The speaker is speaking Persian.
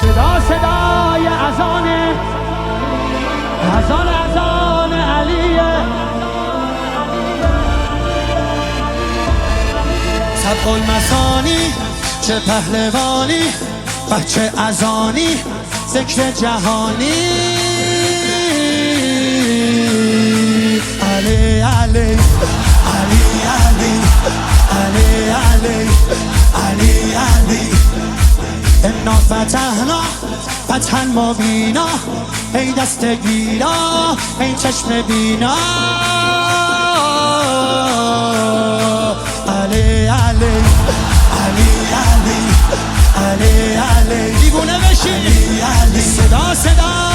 صدا صدای اذانه، اذان علیه. سبق المثانی چه پهلوانی، بچه اذانی ذکر جهانی. علی علی علی علی علی علی علی علی انا فتحنا فتحا مبینا، ای دست گیرا ای چشم بینا. علی علی علی علی علی علی دیوونه بشی. علی علی صدا صدا